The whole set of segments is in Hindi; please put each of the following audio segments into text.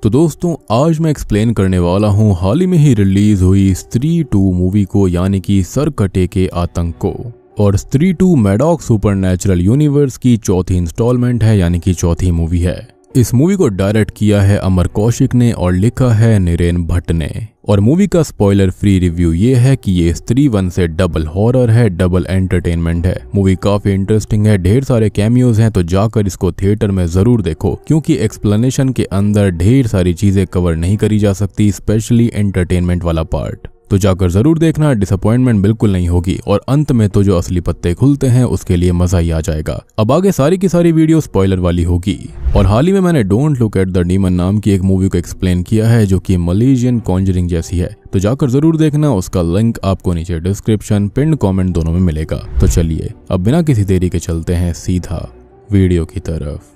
तो दोस्तों आज मैं एक्सप्लेन करने वाला हूँ हाल ही में ही रिलीज हुई स्त्री 2 मूवी को, यानी कि सरकटे के आतंक को। और स्त्री 2 मैडॉक सुपरनैचुरल यूनिवर्स की चौथी इंस्टॉलमेंट है, यानी कि चौथी मूवी है। इस मूवी को डायरेक्ट किया है अमर कौशिक ने और लिखा है निरेन भट्ट ने। और मूवी का स्पॉइलर फ्री रिव्यू ये है कि ये स्त्री 1 से डबल हॉरर है, डबल एंटरटेनमेंट है। मूवी काफी इंटरेस्टिंग है, ढेर सारे कैमियोज हैं, तो जाकर इसको थिएटर में जरूर देखो, क्योंकि एक्सप्लेनेशन के अंदर ढेर सारी चीजें कवर नहीं करी जा सकती, स्पेशली एंटरटेनमेंट वाला पार्ट। तो जाकर जरूर देखना, डिसअपॉइंटमेंट बिल्कुल नहीं होगी। और अंत में तो जो असली पत्ते खुलते हैं उसके लिए मजा ही आ जाएगा। अब आगे सारी की सारी वीडियो स्पॉइलर वाली होगी। और हाल ही में मैंने don't look at the demon नाम की एक मूवी को एक्सप्लेन किया है, जो कि मलेशियन कॉन्जरिंग जैसी है। तो जाकर जरूर देखना, उसका लिंक आपको नीचे डिस्क्रिप्शन, पिन कमेंट दोनों में मिलेगा। तो चलिए अब बिना किसी देरी के चलते हैं सीधा वीडियो की तरफ।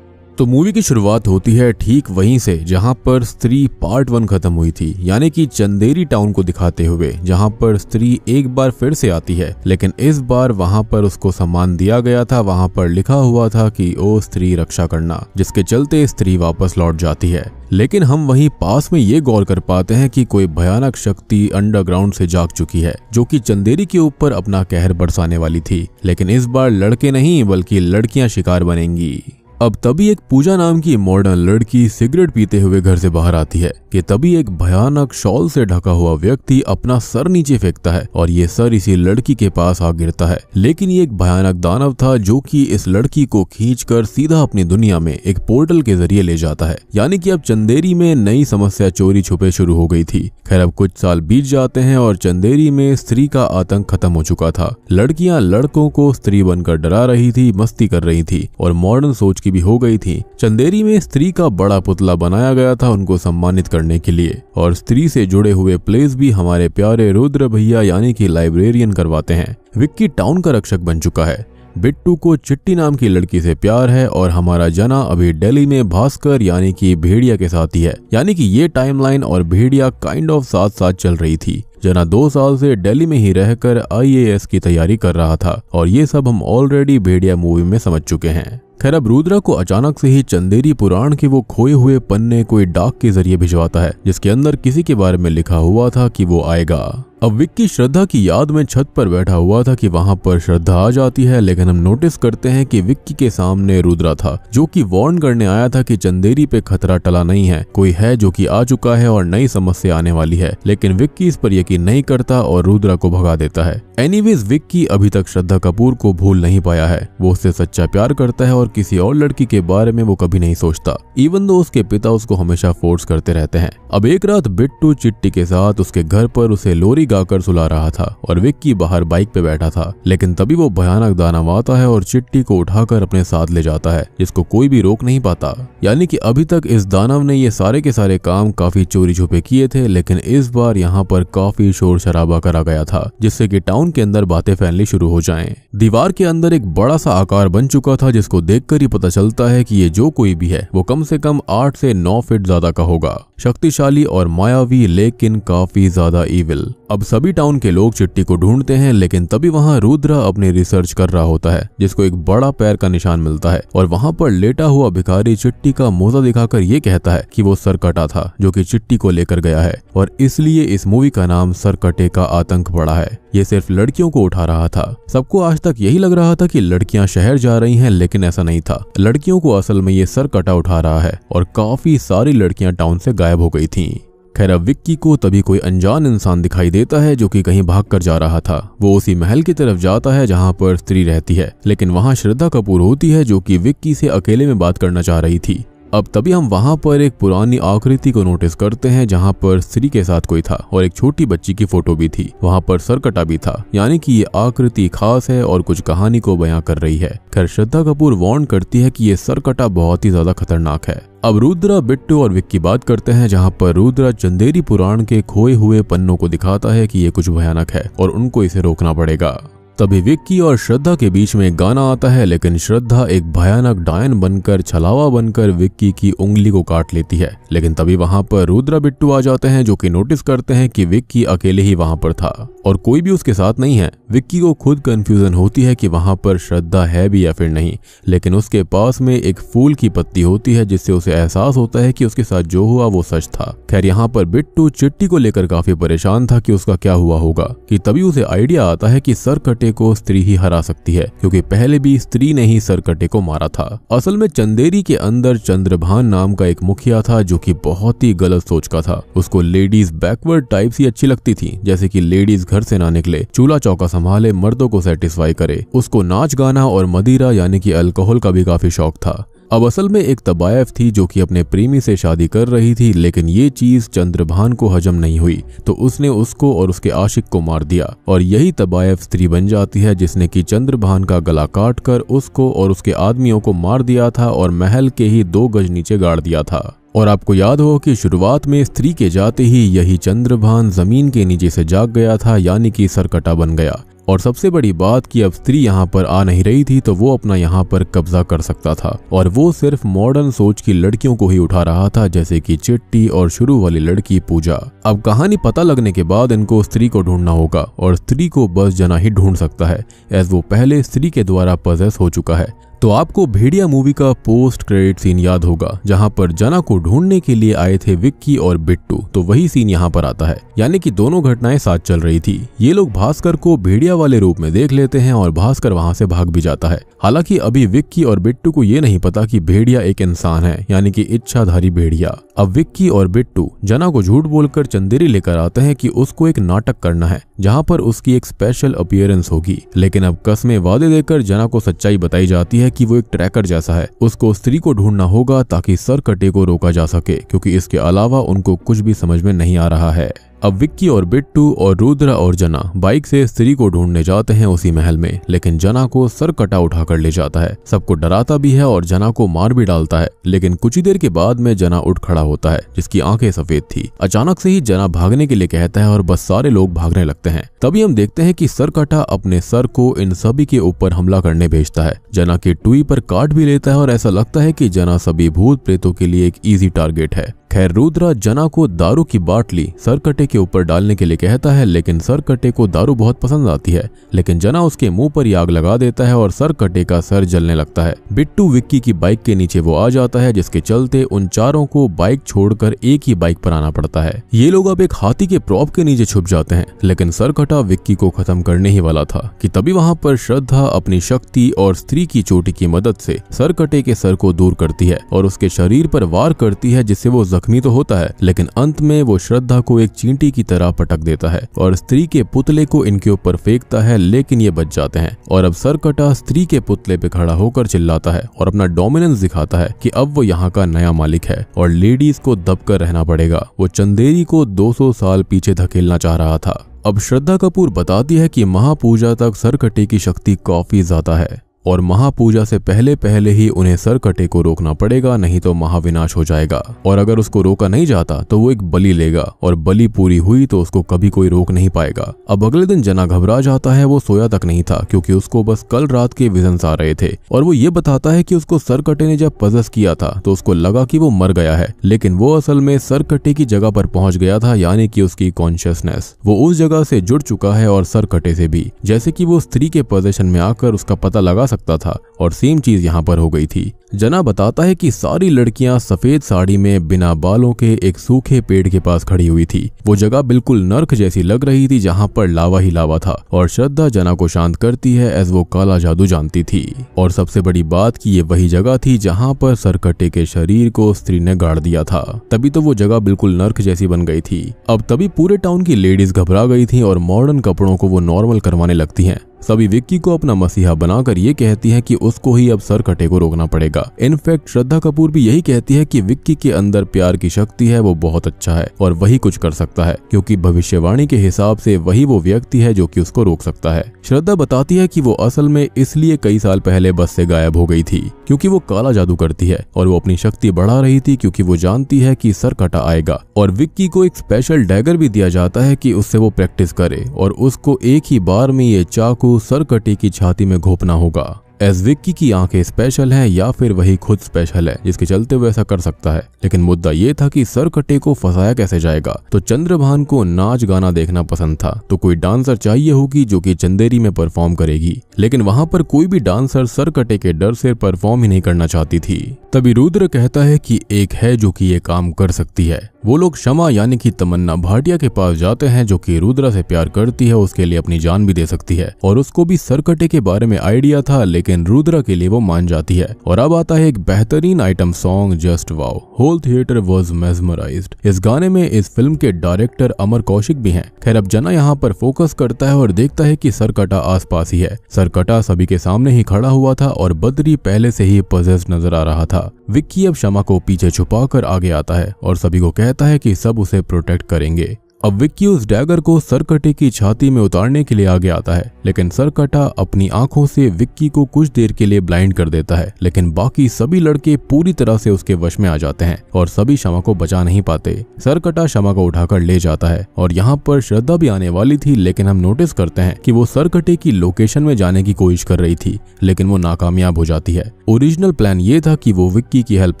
तो मूवी की शुरुआत होती है ठीक वहीं से जहां पर स्त्री पार्ट 1 खत्म हुई थी, यानी कि चंदेरी टाउन को दिखाते हुए, जहां पर स्त्री एक बार फिर से आती है। लेकिन इस बार वहां पर उसको सम्मान दिया गया था, वहां पर लिखा हुआ था कि ओ स्त्री रक्षा करना, जिसके चलते स्त्री वापस लौट जाती है। लेकिन हम वहीं पास में ये गौर कर पाते हैं कि कोई भयानक शक्ति अंडरग्राउंड से जाग चुकी है, जो कि चंदेरी के ऊपर अपना कहर बरसाने वाली थी। लेकिन इस बार लड़के नहीं बल्कि लड़कियां शिकार बनेंगी। अब तभी एक पूजा नाम की मॉडर्न लड़की सिगरेट पीते हुए घर से बाहर आती है कि तभी एक भयानक शॉल से ढका हुआ व्यक्ति अपना सर नीचे फेंकता है और ये सर इसी लड़की के पास आ गिरता है। लेकिन ये एक भयानक दानव था, जो कि इस लड़की को खींचकर सीधा अपनी दुनिया में एक पोर्टल के जरिए ले जाता है। यानी कि अब चंदेरी में नई समस्या चोरी छुपे शुरू हो गई थी। खैर अब कुछ साल बीत जाते हैं और चंदेरी में स्त्री का आतंक खत्म हो चुका था। लड़कियां लड़कों को स्त्री बनकर डरा रही थी, मस्ती कर रही थी और मॉडर्न सोच भी हो गई थी। चंदेरी में स्त्री का बड़ा पुतला बनाया गया था उनको सम्मानित करने के लिए। और स्त्री से जुड़े हुए प्लेस भी हमारे प्यारे रुद्र भैया यानी कि लाइब्रेरियन करवाते हैं। विक्की टाउन का रक्षक बन चुका है। बिट्टू को चिट्टी नाम की लड़की से प्यार है और हमारा जना अभी दिल्ली में भास्कर यानी कि भेड़िया के साथ ही है। यानी कि ये टाइमलाइन और भेड़िया काइंड ऑफ साथ साथ चल रही थी। जना 2 साल से दिल्ली में ही रहकर IAS की तैयारी कर रहा था और ये सब हम ऑलरेडी भेड़िया मूवी में समझ चुके हैं। खैर अब रुद्रा को अचानक से ही चंदेरी पुराण के वो खोए हुए पन्ने कोई डाक के जरिए भिजवाता है, जिसके अंदर किसी के बारे में लिखा हुआ था कि वो आएगा। अब विक्की श्रद्धा की याद में छत पर बैठा हुआ था कि वहां पर श्रद्धा आ जाती है। लेकिन हम नोटिस करते हैं कि विक्की के सामने रुद्रा था, जो कि वार्न करने आया था कि चंदेरी पे खतरा टला नहीं है, कोई है जो कि आ चुका है और नई समस्या आने वाली है। लेकिन विक्की इस पर यकीन नहीं करता और रुद्रा को भगा देता है। एनीवेज विक्की अभी तक श्रद्धा कपूर को भूल नहीं पाया है। वो उससे सच्चा प्यार करता है और किसी और लड़की के बारे में वो कभी नहीं सोचता, इवन दो उसके पिता उसको हमेशा फोर्स करते रहते हैं। अब एक रात बिट्टू चिट्टी के साथ उसके घर पर उसे लोरी गाकर सुला रहा था और विक्की बाहर बाइक पे बैठा था। लेकिन तभी वो भयानक दानव आता है और चिट्टी को उठाकर अपने साथ ले जाता है, जिसको कोई भी रोक नहीं पाता। यानी कि अभी तक इस दानव ने ये सारे के सारे काम काफी चोरी छुपे किए थे, लेकिन इस बार यहाँ पर काफी शोर शराबा करा गया था, जिससे कि टाउन के अंदर बातें फैलनी शुरू हो जाएं। दीवार के अंदर एक बड़ा सा आकार बन चुका था, जिसको देखकर ही पता चलता है कि ये जो कोई भी है वो कम से कम 8 से 9 फीट ज्यादा का होगा। शक्तिशाली और मायावी, लेकिन काफी ज्यादा इविल। अब सभी टाउन के लोग चिट्टी को ढूंढते हैं, लेकिन तभी वहां रुद्रा अपनी रिसर्च कर रहा होता है, जिसको एक बड़ा पैर का निशान मिलता है। और वहां पर लेटा हुआ भिखारी चिट्टी का मोजा दिखाकर ये कहता है कि वो सरकटा था, जो कि चिट्टी को लेकर गया है। और इसलिए इस मूवी का नाम सरकटे का आतंक पड़ा है। ये सिर्फ लड़कियों को उठा रहा था। सबको आज तक यही लग रहा था कि लड़कियां शहर जा रही हैं, लेकिन ऐसा नहीं था। लड़कियों को असल में ये सरकटा उठा रहा है और काफी सारी लड़कियां टाउन से गायब हो गई थीं। खैर अब विक्की को तभी कोई अनजान इंसान दिखाई देता है, जो कि कहीं भागकर जा रहा था। वो उसी महल की तरफ जाता है जहां पर स्त्री रहती है, लेकिन वहां श्रद्धा कपूर होती है, जो कि विक्की से अकेले में बात करना चाह रही थी। अब तभी हम वहां पर एक पुरानी आकृति को नोटिस करते हैं, जहां पर स्त्री के साथ कोई था और एक छोटी बच्ची की फोटो भी थी। वहां पर सरकटा भी था, यानी कि ये आकृति खास है और कुछ कहानी को बयां कर रही है। खैर श्रद्धा कपूर वार्न करती है कि ये सरकटा बहुत ही ज्यादा खतरनाक है। अब रुद्रा, बिट्टू और विक्की बात करते हैं, जहां पर रुद्रा चंदेरी पुराण के खोए हुए पन्नों को दिखाता है कि ये कुछ भयानक है और उनको इसे रोकना पड़ेगा। तभी विक्की और श्रद्धा के बीच में गाना आता है, लेकिन श्रद्धा एक भयानक डायन बनकर छलावा बनकर विक्की की उंगली को काट लेती है। लेकिन तभी वहां पर रुद्रा बिट्टू आ जाते हैं, जो कि नोटिस करते हैं कि विक्की अकेले ही वहां पर था और कोई भी उसके साथ नहीं है। विक्की को खुद कंफ्यूजन होती है कि वहां पर श्रद्धा है भी या फिर नहीं, लेकिन उसके पास में एक फूल की पत्ती होती है जिससे उसे एहसास होता है कि उसके साथ जो हुआ वो सच था। खैर यहाँ पर बिट्टू चिट्टी को लेकर काफी परेशान था कि उसका क्या हुआ होगा, कि तभी उसे आइडिया आता है कि सरकटे को स्त्री ही हरा सकती है, क्योंकि पहले भी स्त्री ने ही सरकटे को मारा था। असल में चंदेरी के अंदर चंद्रभान नाम का एक मुखिया था जो कि बहुत ही गलत सोच का था। उसको लेडीज बैकवर्ड टाइप ही अच्छी लगती थी, जैसे कि लेडीज घर से ना निकले, चूल्हा चौका संभाले, मर्दों को सेटिस्फाई करे। उसको नाच गाना और मदिरा यानी कि अल्कोहल का भी काफी शौक था। अब असल में एक तबायफ थी जो कि अपने प्रेमी से शादी कर रही थी, लेकिन ये चीज चंद्रभान को हजम नहीं हुई तो उसने उसको और उसके आशिक को मार दिया और यही तबायफ स्त्री बन जाती है जिसने कि चंद्रभान का गला काट कर उसको और उसके आदमियों को मार दिया था और महल के ही 2 गज नीचे गाड़ दिया था। और आपको याद हो कि शुरुआत में स्त्री के जाते ही यही चंद्रभान जमीन के नीचे से जाग गया था, यानी कि सरकटा बन गया। और सबसे बड़ी बात कि अब स्त्री यहाँ पर आ नहीं रही थी तो वो अपना यहाँ पर कब्जा कर सकता था और वो सिर्फ मॉडर्न सोच की लड़कियों को ही उठा रहा था, जैसे कि चिट्टी और शुरू वाली लड़की पूजा। अब कहानी पता लगने के बाद इनको स्त्री को ढूंढना होगा और स्त्री को बस जना ही ढूंढ सकता है, एज वो पहले स्त्री के द्वारा पजेस हो चुका है। तो आपको भेड़िया मूवी का पोस्ट क्रेडिट सीन याद होगा जहां पर जना को ढूंढने के लिए आए थे विक्की और बिट्टू, तो वही सीन यहां पर आता है, यानी कि दोनों घटनाएं साथ चल रही थी। ये लोग भास्कर को भेड़िया वाले रूप में देख लेते हैं और भास्कर वहां से भाग भी जाता है। हालांकि अभी विक्की और बिट्टू को ये नहीं पता कि भेड़िया एक इंसान है, यानी कि इच्छाधारी भेड़िया। अब विक्की और बिट्टू जना को झूठ बोलकर चंदेरी लेकर आते हैं कि उसको एक नाटक करना है जहां पर उसकी एक स्पेशल अपीयरेंस होगी, लेकिन अब कसमें वादे देकर जना को सच्चाई बताई जाती है कि वो एक ट्रैकर जैसा है। उसको स्त्री को ढूंढना होगा ताकि सरकटे को रोका जा सके, क्योंकि इसके अलावा उनको कुछ भी समझ में नहीं आ रहा है। अब विक्की और बिट्टू और रुद्रा और जना बाइक से स्त्री को ढूंढने जाते हैं उसी महल में, लेकिन जना को सरकटा उठाकर ले जाता है। सबको डराता भी है और जना को मार भी डालता है, लेकिन कुछ ही देर के बाद में जना उठ खड़ा होता है जिसकी आंखें सफेद थी। अचानक से ही जना भागने के लिए कहता है और बस सारे लोग भागने लगते हैं। तभी हम देखते हैं कि सरकटा अपने सर को इन सभी के ऊपर हमला करने भेजता है। जना के टुई पर काट भी लेता है और ऐसा लगता है कि जना सभी भूत प्रेतों के लिए एक इजी टारगेट है। खैर रुद्रा जना को दारू की बाटली सरकटे के ऊपर डालने के लिए कहता है, लेकिन सरकटे को दारू बहुत पसंद आती है, लेकिन जना उसके मुंह पर आग लगा देता है और सरकटे का सर जलने लगता है। बिट्टू विक्की की बाइक के नीचे वो आ जाता है, जिसके चलते उन चारों को बाइक छोड़कर एक ही बाइक पर आना पड़ता है। ये लोग अब एक हाथी के प्रॉप के नीचे छुप जाते हैं, लेकिन सरकटा विक्की को खत्म करने ही वाला था कि तभी वहां पर श्रद्धा अपनी शक्ति और स्त्री की चोटी की मदद से सरकटे के सर को दूर करती है और उसके शरीर पर वार करती है, जिससे वो जख्मी तो होता है, लेकिन अंत में वो श्रद्धा को एक चींटी की तरह पटक देता है और स्त्री के पुतले को इनके ऊपर फेंकता है, लेकिन ये बच जाते हैं। और अब सरकटा स्त्री के पुतले पे खड़ा होकर चिल्लाता है और अपना डोमिनेंस दिखाता है कि अब वो यहाँ का नया मालिक है और लेडीज को दबकर रहना पड़ेगा। वो चंदेरी को 200 साल पीछे धकेलना चाह रहा था। अब श्रद्धा कपूर बताती है कि महापूजा तक सरकटे की शक्ति काफी ज्यादा है और महापूजा से पहले ही उन्हें सरकटे को रोकना पड़ेगा, नहीं तो महाविनाश हो जाएगा। और अगर उसको रोका नहीं जाता तो वो एक बलि लेगा और बलि पूरी हुई तो उसको कभी कोई रोक नहीं पाएगा। अब अगले दिन जना घबरा जाता है, वो सोया तक नहीं था क्योंकि उसको बस कल रात के विजन्स आ रहे थे और वो ये बताता है कि उसको सरकटे ने जब पजस किया था तो उसको लगा कि वो मर गया है, लेकिन वो असल में सरकटे की जगह पर पहुंच गया था, यानी कि उसकी कॉन्शियसनेस वो उस जगह से जुड़ चुका है और सरकटे से भी, जैसे कि वो स्त्री के पोजीशन में आकर उसका पता लगा सकता था। और सेम चीज यहाँ पर हो गई थी। जना बताता है कि सारी लड़कियां सफेद साड़ी में बिना बालों के एक सूखे पेड़ के पास खड़ी हुई थी। वो जगह बिल्कुल नर्क जैसी लग रही थी जहाँ पर लावा ही लावा था और श्रद्धा जना को शांत करती है एज वो काला जादू जानती थी। और सबसे बड़ी बात कि ये वही जगह थी जहाँ पर सरकटे के शरीर को स्त्री ने गाड़ दिया था, तभी तो वो जगह बिल्कुल नर्क जैसी बन गई थी। अब तभी पूरे टाउन की लेडीज घबरा गई थी और मॉडर्न कपड़ों को वो नॉर्मल करवाने लगती हैं। सभी विक्की को अपना मसीहा बनाकर ये कहती हैं कि उसको ही अब सरकटे को रोकना पड़ेगा। इनफैक्ट श्रद्धा कपूर भी यही कहती है कि विक्की के अंदर प्यार की शक्ति है, वो बहुत अच्छा है और वही कुछ कर सकता है, क्योंकि भविष्यवाणी के हिसाब से वही वो व्यक्ति है जो कि उसको रोक सकता है। श्रद्धा बताती है कि वो असल में इसलिए कई साल पहले बस से गायब हो गई थी क्योंकि वो काला जादू करती है और वो अपनी शक्ति बढ़ा रही थी क्योंकि वो जानती है कि सरकटा आएगा। और विक्की को एक स्पेशल डैगर भी दिया जाता है कि उससे वो प्रैक्टिस करे और उसको एक ही बार में ये चाकू को सरकटे की छाती में घोंपना होगा। एस विक्की की आंखें स्पेशल हैं या फिर वही खुद स्पेशल है जिसके चलते वो ऐसा कर सकता है, लेकिन मुद्दा ये था कि सरकटे को फंसाया कैसे जाएगा। तो चंद्रभान को नाच गाना देखना पसंद था, तो कोई डांसर चाहिए होगी जो कि चंदेरी में परफॉर्म करेगी, लेकिन वहां पर कोई भी डांसर सरकटे के डर से परफॉर्म ही नहीं करना चाहती थी। तभी रुद्र कहता है कि एक है जो कि ये काम कर सकती है। वो लोग शमा यानी कि तमन्ना भाटिया के पास जाते हैं जो कि रुद्रा से प्यार करती है, उसके लिए अपनी जान भी दे सकती है और उसको भी सरकटे के बारे में आइडिया था, लेकिन रुद्रा के लिए वो मान जाती है। और अब आता है एक बेहतरीन item song just wow. Whole theatre was mesmerised. इस गाने में इस फिल्म के डायरेक्टर अमर कौशिक भी हैं। खैर अब जना यहाँ पर फोकस करता है और देखता है कि सरकटा आसपास ही है। सरकटा सभी के सामने ही खड़ा हुआ था और बद्री पहले से ही पजेस्ड नजर आ रहा था। विक्की अब शमा को पीछे छुपाकर आगे आता है और सभी को कहता है कि सब उसे प्रोटेक्ट करेंगे। अब विक्की उस डैगर को सरकटे की छाती में उतारने के लिए आगे आता है, लेकिन सरकटा अपनी आंखों से विक्की को कुछ देर के लिए ब्लाइंड कर देता है, लेकिन बाकी सभी लड़के पूरी तरह से उसके वश में आ जाते हैं और सभी शमा को बचा नहीं पाते। सरकटा शमा को उठाकर ले जाता है और यहाँ पर श्रद्धा भी आने वाली थी, लेकिन हम नोटिस करते हैं कि वो सरकटे की लोकेशन में जाने की कोशिश कर रही थी, लेकिन वो नाकामयाब हो जाती है। ओरिजिनल प्लान ये था कि वो विक्की की हेल्प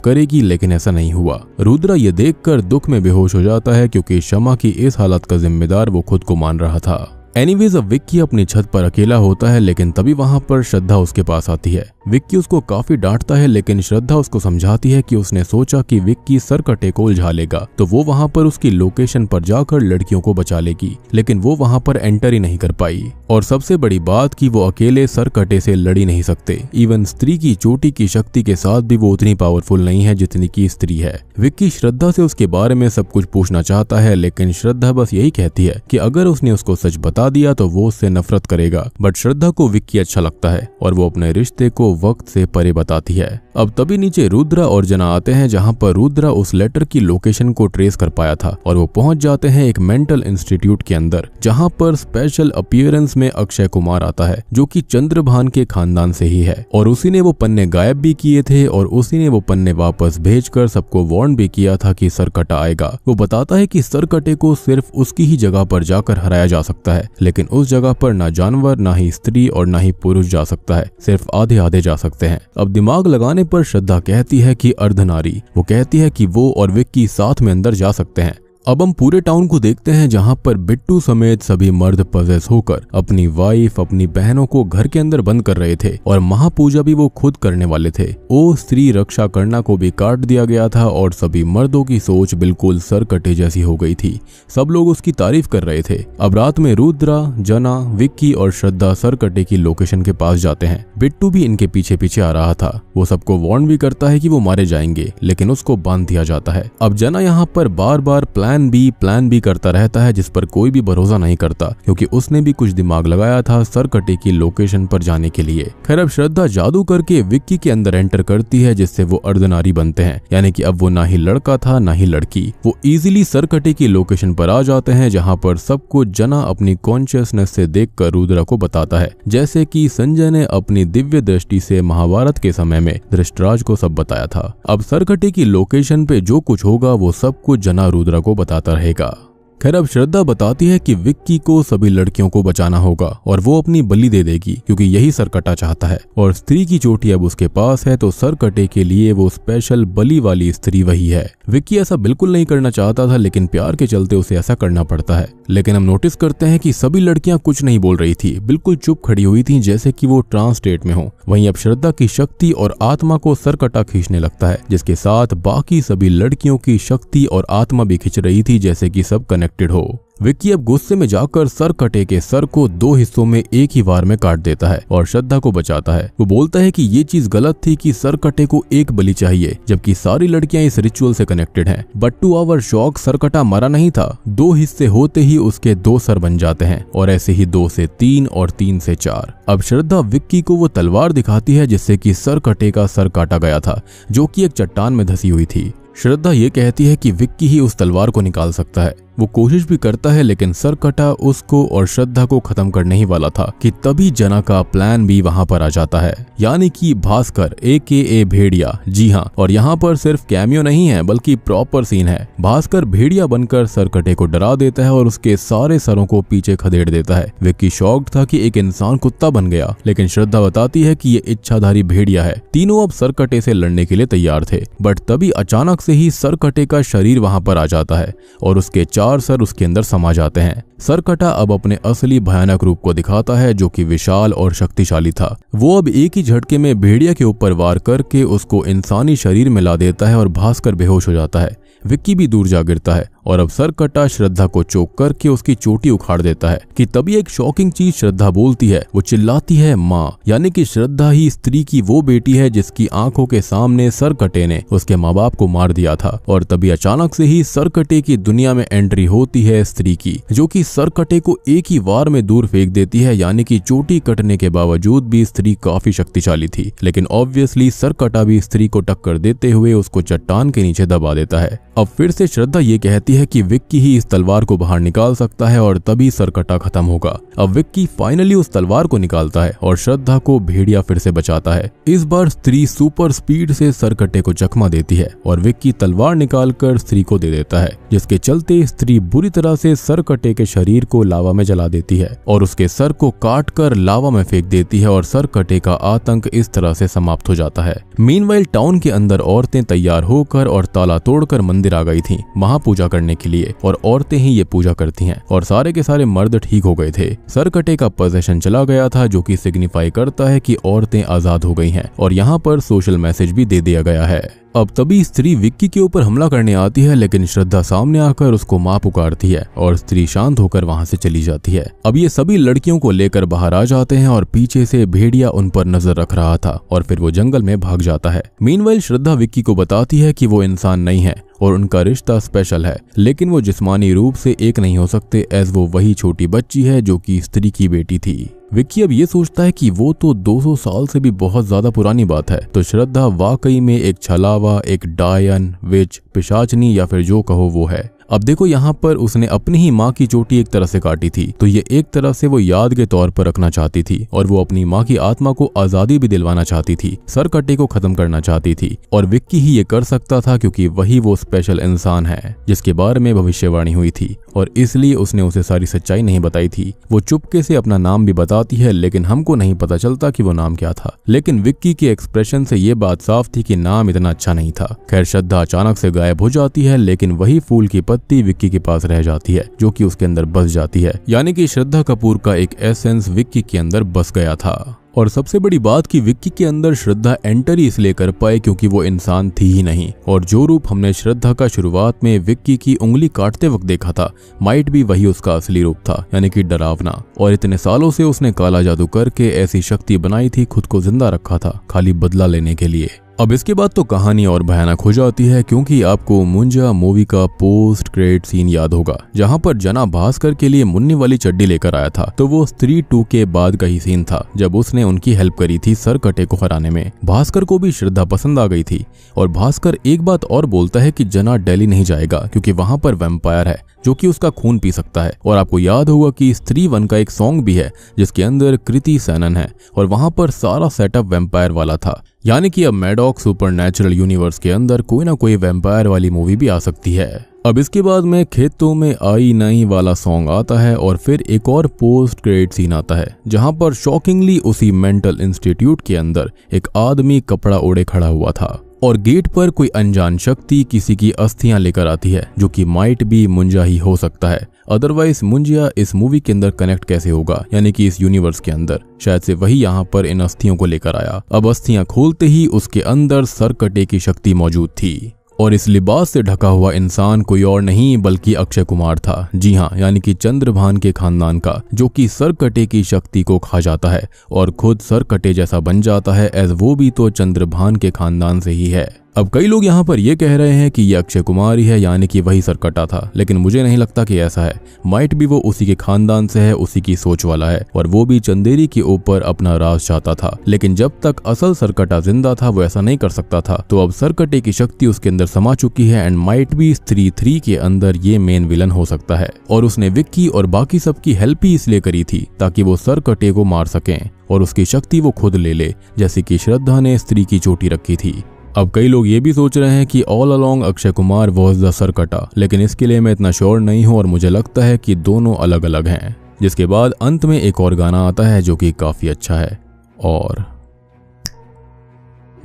करेगी, लेकिन ऐसा नहीं हुआ। रुद्रा ये देखकर दुख में बेहोश हो जाता है क्योंकि शमा की इस हालत का जिम्मेदार वो खुद को मान रहा था। एनीवेज अब विक्की अपनी छत पर अकेला होता है, लेकिन तभी वहां पर श्रद्धा उसके पास आती है। विक्की उसको काफी डांटता है, लेकिन श्रद्धा उसको समझाती है कि उसने सोचा कि विक्की सरकटे को उलझा लेगा तो वो वहां पर उसकी लोकेशन पर जाकर लड़कियों को बचा लेगी, लेकिन वो वहां पर एंटर ही नहीं कर पाई। और सबसे बड़ी बात कि वो अकेले सरकटे से लड़ ही नहीं सकते। इवन स्त्री की चोटी की शक्ति के साथ भी वो उतनी पावरफुल नहीं है जितनी की स्त्री है। विक्की श्रद्धा से उसके बारे में सब कुछ पूछना चाहता है, लेकिन श्रद्धा बस यही कहती है कि अगर उसने उसको सच बता दिया तो वो उससे नफरत करेगा। बट श्रद्धा को विक्की अच्छा लगता है और वो अपने रिश्ते को वक्त से परे बताती है। अब तभी नीचे रुद्रा और जना आते हैं, जहां पर रुद्रा उस लेटर की लोकेशन को ट्रेस कर पाया था और वो पहुंच जाते हैं एक मेंटल इंस्टीट्यूट के अंदर, जहां पर स्पेशल अपीयरेंस में अक्षय कुमार आता है जो कि चंद्रभान के खानदान से ही है और उसी ने वो पन्ने गायब भी किए थे और उसी ने वो पन्ने वापस भेजकर सबको वार्न भी किया था कि सरकटा आएगा। वो बताता है कि सरकटे को सिर्फ उसकी ही जगह पर जाकर हराया जा सकता है, लेकिन उस जगह पर ना जानवर, ना ही स्त्री और ना ही पुरुष जा सकता है, सिर्फ आधे आधे जा सकते हैं। अब दिमाग लगाने पर श्रद्धा कहती है कि अर्धनारी। वो कहती है कि वो और विक्की साथ में अंदर जा सकते हैं। अब हम पूरे टाउन को देखते हैं जहां पर बिट्टू समेत सभी मर्द पजेस होकर अपनी वाइफ, अपनी बहनों को घर के अंदर बंद कर रहे थे और महापूजा भी वो खुद करने वाले थे। ओ स्त्री रक्षा करना को भी काट दिया गया था और सभी मर्दों की सोच बिल्कुल सरकटे जैसी हो गई थी। सब लोग उसकी तारीफ कर रहे थे। अब रात में रुद्रा, जना, विक्की और श्रद्धा सरकटे की लोकेशन के पास जाते हैं। बिट्टू भी इनके पीछे पीछे आ रहा था। वो सबको वार्न भी करता है कि वो मारे जाएंगे, लेकिन उसको बांध दिया जाता है। अब जना यहाँ पर बार बार प्लान बी करता रहता है, जिस पर कोई भी भरोसा नहीं करता क्योंकि उसने भी कुछ दिमाग लगाया था सरकटे की लोकेशन पर जाने के लिए। खैर अब श्रद्धा जादू करके विक्की के अंदर एंटर करती है, जिससे वो अर्धनारी बनते हैं, यानी कि अब वो ना ही लड़का था ना ही लड़की। वो इजीली सरकटे की लोकेशन पर आ जाते हैं, जहां पर सबको जना अपनी कॉन्शियसनेस से देखकर रुद्रा को बताता है, जैसे कि संजय ने अपनी दिव्य दृष्टि से महाभारत के समय में धृतराज को सब बताया था। अब सरकटे की लोकेशन पे जो कुछ होगा वो सब कुछ जना रुद्रा को बताता रहेगा। खैर अब श्रद्धा बताती है कि विक्की को सभी लड़कियों को बचाना होगा और वो अपनी बलि दे देगी क्योंकि यही सरकटा चाहता है और स्त्री की चोटी अब उसके पास है, तो सरकटे के लिए वो स्पेशल बलि वाली स्त्री वही है। विक्की ऐसा बिल्कुल नहीं करना चाहता था, लेकिन प्यार के चलते उसे ऐसा करना पड़ता है। लेकिन हम नोटिस करते हैं कि सभी लड़कियां कुछ नहीं बोल रही थी, बिल्कुल चुप खड़ी हुई थी, जैसे कि वो ट्रांस स्टेट में हो। वहीं अब श्रद्धा की शक्ति और आत्मा को सरकटा खींचने लगता है, जिसके साथ बाकी सभी लड़कियों की शक्ति और आत्मा भी खींच रही थी, जैसे कि सब कनेक्टेड हो। विक्की अब गुस्से में जाकर सरकटे के सर को 2 हिस्सों में एक ही बार में काट देता है और श्रद्धा को बचाता है। वो बोलता है कि ये चीज गलत थी कि सरकटे को एक बलि चाहिए, जबकि सारी लड़कियां इस रिचुअल से कनेक्टेड हैं। बट टू आवर शॉक सरकटा मरा नहीं था। 2 हिस्से होते ही उसके 2 सर बन जाते हैं और ऐसे ही 2 से 3 और 3 से 4। अब श्रद्धा विक्की को वो तलवार दिखाती है जिससे कि सरकटे का सर काटा गया था, जो कि एक चट्टान में धसी हुई थी। श्रद्धा ये कहती है कि विक्की ही उस तलवार को निकाल सकता है। वो कोशिश भी करता जाता है, लेकिन सरकटा उसको और श्रद्धा को खत्म करने ही वाला था कि तभी जना का प्लान भी वहां पर आ जाता है, यानी कि भास्कर AKA भेड़िया। जी हाँ, और यहाँ पर सिर्फ कैमियो नहीं है बल्कि प्रॉपर सीन है। भास्कर भेड़िया बनकर सरकटे को डरा देता है और उसके सारे सरों को पीछे खदेड़ देता है। विक्की शॉक्ड था कि एक इंसान कुत्ता बन गया, लेकिन श्रद्धा बताती है कि ये इच्छाधारी भेड़िया है। तीनों अब सरकटे से लड़ने के लिए तैयार थे, बट तभी अचानक से ही सरकटे का शरीर वहां पर आ जाता है और उसके 4 सर उसके अंदर समा जाते हैं। सरकटा अब अपने असली भयानक रूप को दिखाता है, जो कि विशाल और शक्तिशाली था। वो अब एक ही झटके में भेड़िया के ऊपर वार करके उसको इंसानी शरीर में ला देता है और भास्कर बेहोश हो जाता है। विक्की भी दूर जा गिरता है और अब सरकटा श्रद्धा को चोक करके उसकी चोटी उखाड़ देता है कि तभी एक शॉकिंग चीज श्रद्धा बोलती है। वो चिल्लाती है माँ, यानी कि श्रद्धा ही स्त्री की वो बेटी है जिसकी आंखों के सामने सरकटे ने उसके माँ बाप को मार दिया था। और तभी अचानक से ही सरकटे की दुनिया में एंट्री होती है स्त्री की, जो कि सरकटे को एक ही वार में दूर फेंक देती है। यानी कि चोटी कटने के बावजूद भी स्त्री काफी शक्तिशाली थी, लेकिन ऑब्वियसली सरकटा भी स्त्री को टक्कर देते हुए उसको चट्टान के नीचे दबा देता है। अब फिर से श्रद्धा ये कहती है कि विक्की ही इस तलवार को बाहर निकाल सकता है और तभी सरकटा खत्म होगा। अब विक्की फाइनली उस तलवार को निकालता है और श्रद्धा को भेड़िया फिर से बचाता है। इस बार स्त्री सुपर स्पीड से सरकटे को चकमा देती है और विक्की तलवार निकालकर स्त्री को दे देता है, जिसके चलते स्त्री बुरी तरह से सरकटे के शरीर को लावा में जला देती है और उसके सर को काट कर लावा में फेंक देती है और सरकटे का आतंक इस तरह से समाप्त हो जाता है। मीनवाइल टाउन के अंदर औरतें तैयार होकर और ताला तोड़कर मंदिर आ गई थीं महापूजा करने के लिए, और औरतें ही ये पूजा करती हैं और सारे के सारे मर्द ठीक हो गए थे। सरकटे का पोजेशन चला गया था, जो कि सिग्निफाई करता है कि औरतें आजाद हो गई हैं और यहाँ पर सोशल मैसेज भी दे दिया गया है। अब तभी स्त्री विक्की के ऊपर हमला करने आती है, लेकिन श्रद्धा सामने आकर उसको मां पुकारती है और स्त्री शांत होकर वहां से चली जाती है। अब ये सभी लड़कियों को लेकर बाहर आ जाते हैं और पीछे से भेड़िया उन पर नजर रख रहा था और फिर वो जंगल में भाग जाता है। मीनवाइल श्रद्धा विक्की को बताती है कि वो इंसान नहीं है और उनका रिश्ता स्पेशल है, लेकिन वो जिस्मानी रूप से एक नहीं हो सकते, एज वो वही छोटी बच्ची है जो कि स्त्री की बेटी थी। विक्की अब ये सोचता है कि वो तो 200 साल से भी बहुत ज्यादा पुरानी बात है, तो श्रद्धा वाकई में एक छलावा, एक डायन, विच, पिशाचनी या फिर जो कहो वो है। अब देखो यहाँ पर उसने अपनी ही माँ की चोटी एक तरह से काटी थी, तो ये एक तरह से वो याद के तौर पर रखना चाहती थी और वो अपनी माँ की आत्मा को आजादी भी दिलवाना चाहती थी, सरकटे को खत्म करना चाहती थी। और विक्की ही ये कर सकता था क्योंकि वही वो स्पेशल इंसान है जिसके बारे में भविष्यवाणी हुई थी, और इसलिए उसने उसे सारी सच्चाई नहीं बताई थी। वो चुपके से अपना नाम भी बताती है, लेकिन हमको नहीं पता चलता कि वो नाम क्या था। लेकिन विक्की के एक्सप्रेशन से ये बात साफ थी कि नाम इतना अच्छा नहीं था। खैर, श्रद्धा अचानक से गायब हो जाती है, लेकिन वही फूल की पत्ती विक्की के पास रह जाती है, जो कि उसके अंदर बस जाती है। यानी कि श्रद्धा कपूर का एक एसेंस विक्की के अंदर बस गया था। और सबसे बड़ी बात कि विक्की के अंदर श्रद्धा एंटर ही इसलिए कर पाए क्योंकि वो इंसान थी ही नहीं, और जो रूप हमने श्रद्धा का शुरुआत में विक्की की उंगली काटते वक्त देखा था, माइट भी वही उसका असली रूप था, यानी कि डरावना। और इतने सालों से उसने काला जादू करके ऐसी शक्ति बनाई थी, खुद को जिंदा रखा था खाली बदला लेने के लिए। अब इसके बाद तो कहानी और भयानक हो जाती है, क्योंकि आपको मुंजा मूवी का पोस्ट क्रेडिट सीन याद होगा, जहां पर जना भास्कर के लिए मुन्नी वाली चड्डी लेकर आया था। तो वो स्त्री 2 के बाद का ही सीन था, जब उसने उनकी हेल्प करी थी सरकटे को हराने में। भास्कर को भी श्रद्धा पसंद आ गई थी, और भास्कर एक बात और बोलता है कि जना दिल्ली नहीं जाएगा क्योंकि वहां पर वैम्पायर है जो कि उसका खून पी सकता है। और आपको याद होगा कि स्त्री 1 का एक सॉन्ग भी है जिसके अंदर कृति सैनन है, और वहां पर सारा सेटअप वैम्पायर वाला था। यानी कि अब मैडॉक सुपरनैचुरल यूनिवर्स के अंदर कोई ना कोई वैम्पायर वाली मूवी भी आ सकती है। अब इसके बाद में खेतों में आई नहीं वाला सॉन्ग आता है, और फिर एक और पोस्ट क्रेडिट सीन आता है जहां पर शॉकिंगली उसी मेंटल इंस्टीट्यूट के अंदर एक आदमी कपड़ा ओढ़े खड़ा हुआ था, और गेट पर कोई अनजान शक्ति किसी की अस्थियां लेकर आती है, जो कि माइट भी मुंजा ही हो सकता है। अदरवाइज मुंजिया इस मूवी के अंदर कनेक्ट कैसे होगा, यानी कि इस यूनिवर्स के अंदर शायद से वही यहाँ पर इन अस्थियों को लेकर आया। अब अस्थियां खोलते ही उसके अंदर सरकटे की शक्ति मौजूद थी, और इस लिबास से ढका हुआ इंसान कोई और नहीं बल्कि अक्षय कुमार था। जी हाँ, यानी कि चंद्रभान के खानदान का, जो कि सरकटे की शक्ति को खा जाता है और खुद सरकटे जैसा बन जाता है, एज वो भी तो चंद्रभान के खानदान से ही है। अब कई लोग यहाँ पर ये कह रहे हैं कि ये अक्षय कुमार ही है, यानी कि वही सरकटा था, लेकिन मुझे नहीं लगता कि ऐसा है। माइट भी वो उसी के खानदान से है, उसी की सोच वाला है और वो भी चंदेरी के ऊपर अपना राज चाहता था। लेकिन जब तक असल सरकटा जिंदा था वो ऐसा नहीं कर सकता था। तो अब सरकटे की शक्ति उसके अंदर समा चुकी है एंड माइट भी स्त्री 3 के अंदर ये मेन विलन हो सकता है। और उसने विक्की और बाकी सबकी हेल्प ही इसलिए करी थी ताकि वो सरकटे को मार सकें और उसकी शक्ति वो खुद ले ले, जैसे कि श्रद्धा ने स्त्री की चोटी रखी थी। अब कई लोग ये भी सोच रहे हैं कि all along Akshay Kumar was the Sarkata, लेकिन इसके लिए मैं इतना श्योर नहीं हूं और मुझे लगता है कि दोनों अलग अलग हैं। जिसके बाद अंत में एक और गाना आता है जो कि काफी अच्छा है और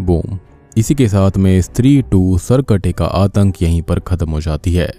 बूम, इसी के साथ में स्त्री 2 सरकटे का आतंक यहीं पर खत्म हो जाती है।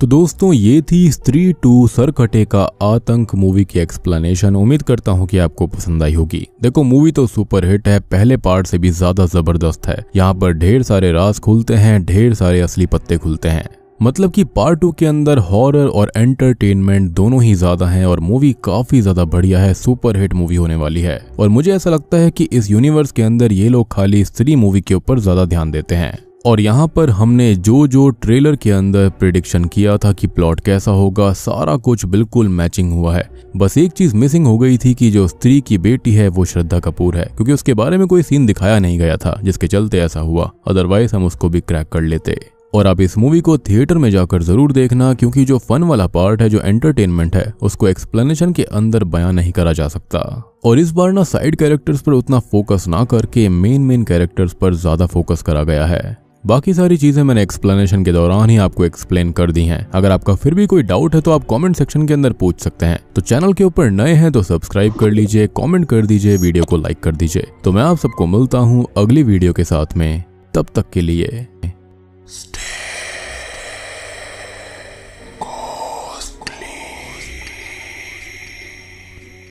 तो दोस्तों ये थी स्त्री 2 सरकटे का आतंक मूवी की एक्सप्लेनेशन। उम्मीद करता हूँ कि आपको पसंद आई होगी। देखो मूवी तो सुपर हिट है, पहले पार्ट से भी ज्यादा जबरदस्त है। यहाँ पर ढेर सारे राज खुलते हैं, ढेर सारे असली पत्ते खुलते हैं। मतलब कि पार्ट 2 के अंदर हॉरर और एंटरटेनमेंट दोनों ही ज्यादा हैं और मूवी काफी ज्यादा बढ़िया है, सुपर हिट मूवी होने वाली है। और मुझे ऐसा लगता है कि इस यूनिवर्स के अंदर ये लोग खाली स्त्री मूवी के ऊपर ज्यादा ध्यान देते हैं। और यहाँ पर हमने जो ट्रेलर के अंदर प्रेडिक्शन किया था कि प्लॉट कैसा होगा, सारा कुछ बिल्कुल मैचिंग हुआ है। बस एक चीज मिसिंग हो गई थी कि जो स्त्री की बेटी है वो श्रद्धा कपूर है, क्योंकि उसके बारे में कोई सीन दिखाया नहीं गया था जिसके चलते ऐसा हुआ। अदरवाइज हम उसको भी क्रैक कर लेते। और आप इस मूवी को थिएटर में जाकर जरूर देखना, क्योंकि जो फन वाला पार्ट है, जो एंटरटेनमेंट है, उसको एक्सप्लेनेशन के अंदर बयान नहीं करा जा सकता। और इस बार ना साइड कैरेक्टर्स पर उतना फोकस ना करके मेन कैरेक्टर्स पर ज्यादा फोकस करा गया है। बाकी सारी चीजें मैंने एक्सप्लेनेशन के दौरान ही आपको एक्सप्लेन कर दी हैं। अगर आपका फिर भी कोई डाउट है तो आप कमेंट सेक्शन के अंदर पूछ सकते हैं। तो चैनल के ऊपर नए हैं तो सब्सक्राइब कर लीजिए, कमेंट कर दीजिए, वीडियो को लाइक कर दीजिए। तो मैं आप सबको मिलता हूँ अगली वीडियो के साथ में, तब तक के लिए